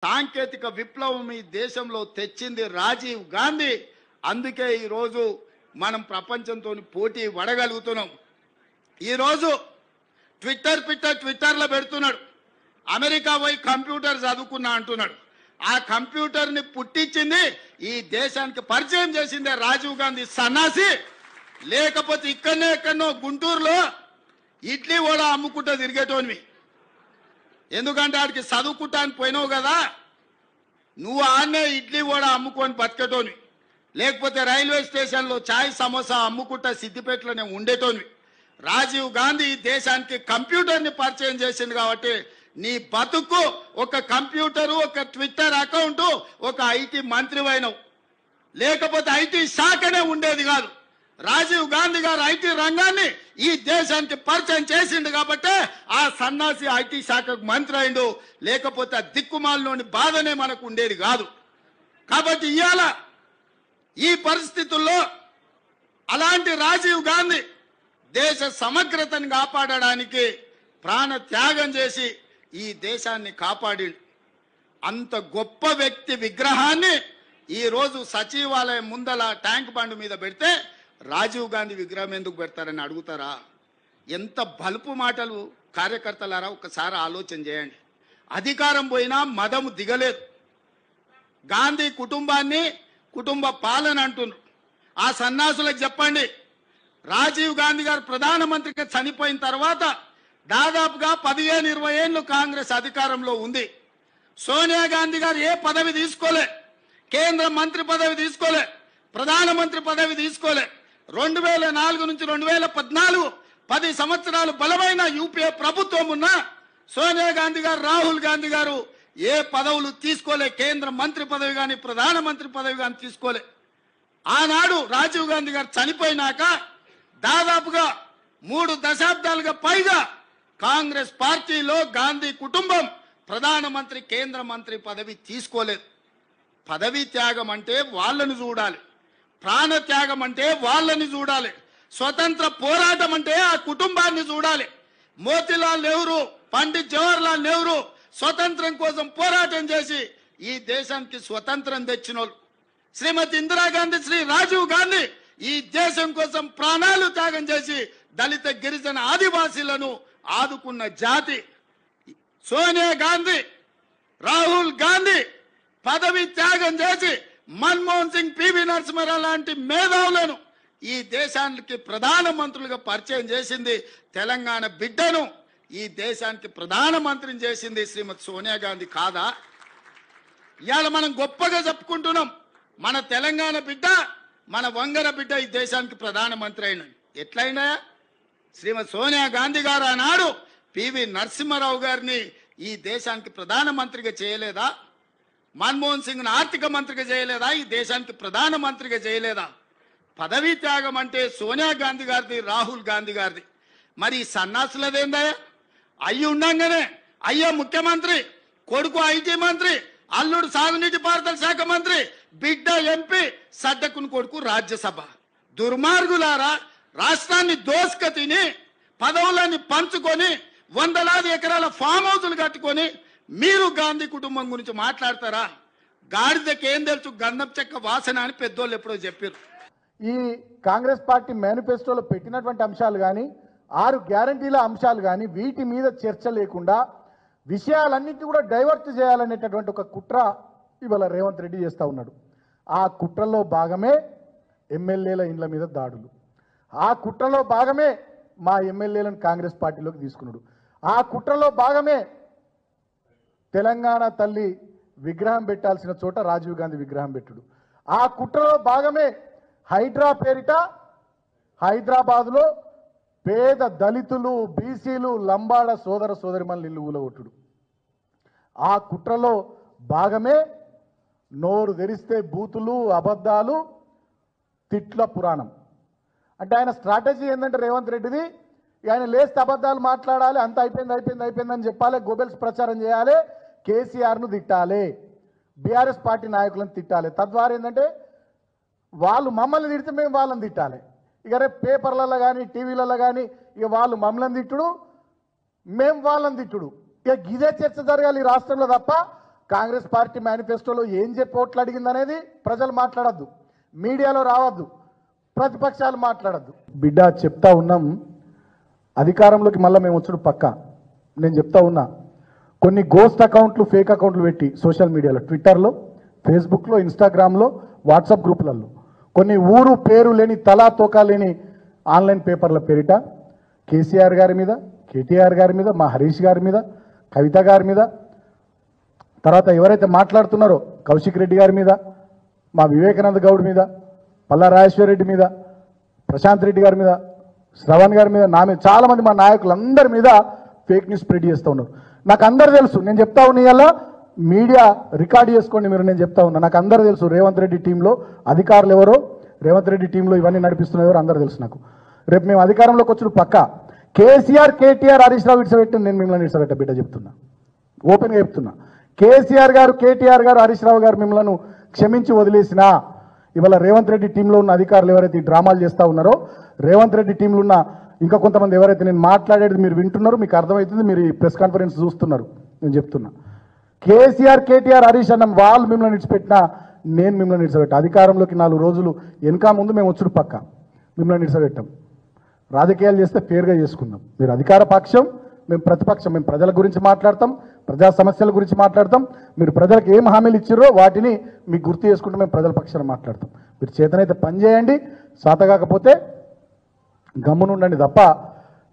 సాంకేతిక విప్లవం ఈ దేశంలో తెచ్చింది రాజీవ్ గాంధీ. అందుకే ఈరోజు మనం ప్రపంచంతో పోటీ పడగలుగుతున్నాం. ఈరోజు ట్విట్టర్లో పెడుతున్నాడు, అమెరికా పోయి కంప్యూటర్ చదువుకున్నా అంటున్నాడు. ఆ కంప్యూటర్ని పుట్టించింది, ఈ దేశానికి పరిచయం చేసిందే రాజీవ్ గాంధీ సన్నాసి. లేకపోతే ఎక్కడో గుంటూరులో ఇడ్లీ కూడా అమ్ముకుంటూ తిరిగేటోనివి. ఎందుకంటే ఆడికి చదువుకుంటానికి పోయినావు కదా, నువ్వు ఆడనే ఇడ్లీ కూడా అమ్ముకొని బతికేటోని. లేకపోతే రైల్వే స్టేషన్లో చాయ్ సమోసా అమ్ముకుంటా సిద్దిపేటలోనే ఉండేటోని. రాజీవ్ గాంధీ ఈ దేశానికి కంప్యూటర్ని పరిచయం చేసింది కాబట్టి నీ బతుకు ఒక కంప్యూటరు, ఒక ట్విట్టర్ అకౌంటు, ఒక ఐటీ మంత్రి అయినవు. లేకపోతే ఐటీ శాఖనే ఉండేది కాదు. రాజీవ్ గాంధీ గారు ఐటీ రంగాన్ని ఈ దేశానికి పరిచయం చేసిండు కాబట్టి ఆ సన్నాసి ఐటీ శాఖకు మంత్రి అయిండు. లేకపోతే ఆ దిక్కుమాలలోని బాధనే మనకు ఉండేది కాదు. కాబట్టి ఇవాళ ఈ పరిస్థితుల్లో అలాంటి రాజీవ్ గాంధీ దేశ సమగ్రతను కాపాడడానికి ప్రాణ త్యాగం చేసి ఈ దేశాన్ని కాపాడిండు. అంత గొప్ప వ్యక్తి విగ్రహాన్ని ఈరోజు సచివాలయం ముందల ట్యాంక్ బండ్ మీద పెడితే రాజీవ్ గాంధీ విగ్రహం ఎందుకు పెడతారని అడుగుతారా? ఎంత బలుపు మాటలు కార్యకర్తలారా, ఒకసారి ఆలోచన చేయండి. అధికారం పోయినా మదము దిగలేదు. గాంధీ కుటుంబాన్ని కుటుంబ పాలన అంటున్నారు. ఆ సన్నాసులకు చెప్పండి, రాజీవ్ గాంధీ గారు ప్రధానమంత్రిగా చనిపోయిన తర్వాత దాదాపుగా 15-20 ఏళ్ళు కాంగ్రెస్ అధికారంలో ఉంది. సోనియా గాంధీ గారు ఏ పదవి తీసుకోలే, కేంద్ర మంత్రి పదవి తీసుకోలే, ప్రధానమంత్రి పదవి తీసుకోలే. 2004 నుంచి 2014 10 సంవత్సరాలు బలమైన యూపీఏ ప్రభుత్వం ఉన్నా సోనియా గాంధీ గారు, రాహుల్ గాంధీ గారు ఏ పదవులు తీసుకోలే. కేంద్ర మంత్రి పదవి కానీ ప్రధానమంత్రి పదవి కానీ తీసుకోలే. ఆనాడు రాజీవ్ గాంధీ గారు చనిపోయినాక దాదాపుగా 3 దశాబ్దాలుగా పైగా కాంగ్రెస్ పార్టీలో గాంధీ కుటుంబం ప్రధానమంత్రి, కేంద్ర మంత్రి పదవి తీసుకోలేదు. పదవి త్యాగం అంటే వాళ్ళని చూడాలి, ప్రాణ త్యాగం అంటే వాళ్ళని చూడాలి, స్వతంత్ర పోరాటం అంటే ఆ కుటుంబాన్ని చూడాలి. మోతీలాల్ నెహ్రూ, పండిత్ జవహర్లాల్ నెహ్రూ స్వతంత్రం కోసం పోరాటం చేసి ఈ దేశానికి స్వతంత్రం తెచ్చినోళ్ళు. శ్రీమతి ఇందిరాగాంధీ, శ్రీ రాజీవ్ గాంధీ ఈ దేశం కోసం ప్రాణాలు త్యాగం చేసి దళిత, గిరిజన, ఆదివాసీలను ఆదుకున్న జాతి. సోనియా గాంధీ, రాహుల్ గాంధీ పదవి త్యాగం చేసి మన్మోహన్ సింగ్, పివి నరసింహారావు లాంటి మేధావులను ఈ దేశానికి ప్రధానమంత్రులుగా పరిచయం చేసింది. తెలంగాణ బిడ్డను ఈ దేశానికి ప్రధానమంత్రిని చేసింది శ్రీమతి సోనియా గాంధీ కాదా? ఇవాళ మనం గొప్పగా చెప్పుకుంటున్నాం, మన తెలంగాణ బిడ్డ, మన వంగర బిడ్డ ఈ దేశానికి ప్రధానమంత్రి అయిన. ఎట్లయినా శ్రీమతి సోనియా గాంధీ గారు ఆనాడు పివి నరసింహారావు గారిని ఈ దేశానికి ప్రధానమంత్రిగా చేయలేదా? మన్మోహన్ సింగ్ను ఆర్థిక మంత్రిగా చేయలేదా? ఈ దేశానికి ప్రధానమంత్రిగా చేయలేదా? పదవీ త్యాగం అంటే సోనియా గాంధీ గారిది, రాహుల్ గాంధీ గారిది. మరి ఈ సన్నాసులదేందా? అయ్యి ఉండంగానే అయ్యో ముఖ్యమంత్రి, కొడుకు ఐటీ మంత్రి, అల్లుడు సాగునీటి పారుదల శాఖ మంత్రి, బిడ్డ ఎంపీ, సడ్డకుని కొడుకు రాజ్యసభ. దుర్మార్గులారా, రాష్ట్రాన్ని దోసుక తిని పదవులని పంచుకొని వందలాది ఎకరాల ఫామ్ హౌసులు కట్టుకొని మీరు గాంధీ కుటుంబం గురించి మాట్లాడతారా? గాడిదకి ఏం తెలుసు గంధం చెక్క వాసన అని పెద్దోళ్ళు ఎప్పుడో చెప్పారు. ఈ కాంగ్రెస్ పార్టీ మేనిఫెస్టోలో పెట్టినటువంటి అంశాలు కానీ, 6 గ్యారంటీల అంశాలు కానీ, వీటి మీద చర్చ లేకుండా విషయాలన్నింటినీ కూడా డైవర్ట్ చేయాలనేటటువంటి ఒక కుట్ర ఇవాళ రేవంత్ రెడ్డి చేస్తూ ఉన్నాడు. ఆ కుట్రలో భాగమే ఎమ్మెల్యేల ఇండ్ల మీద దాడులు. ఆ కుట్రలో భాగమే మా ఎమ్మెల్యేలను కాంగ్రెస్ పార్టీలోకి తీసుకున్నాడు. ఆ కుట్రలో భాగమే తెలంగాణ తల్లి విగ్రహం పెట్టాల్సిన చోట రాజీవ్ గాంధీ విగ్రహం పెట్టుడు. ఆ కుట్రలో భాగమే హైడ్రా పేరిట హైదరాబాదులో పేద దళితులు, బీసీలు, లంబాడ సోదర సోదరిమణులు ఇల్లు ఊలగొట్టుడు. ఆ కుట్రలో భాగమే నోరు తెరిస్తే బూతులు, అబద్ధాలు, తిట్ల పురాణం. అంటే ఆయన స్ట్రాటజీ ఏంటంటే రేవంత్ రెడ్డిది, ఆయన లేస్తే అబద్ధాలు మాట్లాడాలి, అంత అయిపోయిందని చెప్పాలి, గోబెల్స్ ప్రచారం చేయాలి, కేసీఆర్ను తిట్టాలి, బీఆర్ఎస్ పార్టీ నాయకులను తిట్టాలి. తద్వారా ఏంటంటే వాళ్ళు మమ్మల్ని తిడితే మేము వాళ్ళని తిట్టాలి. ఇక రేపు పేపర్లలో కానీ టీవీలలో కానీ ఇక వాళ్ళు మమ్మల్ని తిట్టుడు, మేము వాళ్ళని తిట్టుడు. ఇక ఇదే చర్చ జరగాలి ఈ రాష్ట్రంలో తప్ప కాంగ్రెస్ పార్టీ మేనిఫెస్టోలో ఏం చెప్పి ఓట్లు అడిగింది అనేది ప్రజలు మాట్లాడద్దు, మీడియాలో రావద్దు, ప్రతిపక్షాలు మాట్లాడద్దు. బిడ్డ చెప్తా ఉన్నాం, అధికారంలోకి మళ్ళీ మేము వచ్చుడు పక్క. నేను చెప్తా ఉన్నా, కొన్ని గోస్ట్ అకౌంట్లు, ఫేక్ అకౌంట్లు పెట్టి సోషల్ మీడియాలో, ట్విట్టర్లో, ఫేస్బుక్లో, ఇన్స్టాగ్రామ్లో, వాట్సాప్ గ్రూపులలో కొన్ని ఊరు పేరు లేని, తలా తోకా లేని ఆన్లైన్ పేపర్ల పేరిట కేసీఆర్ గారి మీద, కేటీఆర్ గారి మీద, మా హరీష్ గారి మీద, కవిత గారి మీద, తర్వాత ఎవరైతే మాట్లాడుతున్నారో కౌశిక్ రెడ్డి గారి మీద, మా వివేకానంద గౌడ్ మీద, పల్లా రాజేశ్వర రెడ్డి మీద, ప్రశాంత్ రెడ్డి గారి మీద, శ్రవణ్ గారి మీద, నా మీద, చాలామంది మా నాయకులందరి మీద ఫేక్ న్యూస్ స్ప్రెడ్ చేస్తూ ఉన్నారు. నాకు అందరు తెలుసు, నేను చెప్తా ఉన్నా, ఇవాళ మీడియా రికార్డ్ చేసుకోండి మీరు, నేను చెప్తా ఉన్నా, నాకు అందరు తెలుసు. రేవంత్ రెడ్డి టీంలో అధికారులు ఎవరో, రేవంత్ రెడ్డి టీంలో ఇవన్నీ నడిపిస్తున్న ఎవరో అందరు తెలుసు నాకు. రేపు మేము అధికారంలోకి వచ్చి పక్క కేసీఆర్, కేటీఆర్, హరీష్ రావు ఇడిసబెట్టి నేను మిమ్మల్ని ఇడిసబెట్ట బిడ్డ చెప్తున్నా, ఓపెన్గా చెప్తున్నా. కేసీఆర్ గారు, కేటీఆర్ గారు, హరీష్ రావు గారు మిమ్మల్ని క్షమించి వదిలేసినా ఇవాళ రేవంత్ రెడ్డి టీంలో ఉన్న అధికారులు ఎవరైతే ఈ డ్రామాలు చేస్తూ ఉన్నారో, రేవంత్ రెడ్డి టీంలో ఉన్న ఇంకా కొంతమంది ఎవరైతే నేను మాట్లాడేది మీరు వింటున్నారు, మీకు అర్థమవుతుంది, మీరు ఈ ప్రెస్ కాన్ఫరెన్స్ చూస్తున్నారు, నేను చెప్తున్నా. కేసీఆర్, కేటీఆర్, హరీష్ అన్న వాళ్ళు మిమ్మల్ని విడిచిపెట్టినా నేను మిమ్మల్ని విడిచిపెట్టా. అధికారంలోకి 4 రోజులు వెనక ముందు మేము వచ్చుడు పక్క, మిమ్మల్ని విడిచిపెట్టాం. రాజకీయాలు చేస్తే ఫేర్గా చేసుకుందాం. మీరు అధికార పక్షం, మేము ప్రతిపక్షం. మేము ప్రజల గురించి మాట్లాడతాం, ప్రజా సమస్యల గురించి మాట్లాడతాం. మీరు ప్రజలకు ఏం హామీలు ఇచ్చిర్రో వాటిని మీకు గుర్తు చేసుకుంటూ మేము ప్రజల పక్షాన మాట్లాడతాం. మీరు చేతనైతే పని చేయండి, శాతకాకపోతే గమ్మునుండండి తప్ప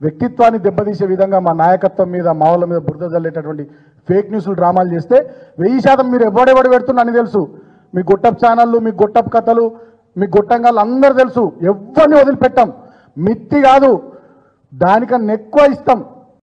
వ్యక్తిత్వాన్ని దెబ్బతీసే విధంగా మా నాయకత్వం మీద, మా వాళ్ళ మీద బురద జల్లేటటువంటి ఫేక్ న్యూస్లు, డ్రామాలు చేస్తే 1000% మీరు ఎవడెవడు పెడుతున్నా అని తెలుసు. మీ గొట్టపు ఛానళ్ళు, మీ గొట్టపు కథలు, మీ గొట్టంగాళ్ళు అందరూ తెలుసు. ఎవరిని వదిలిపెట్టాం, మిత్తి కాదు, దానికన్నా ఎక్కువ ఇస్తాం.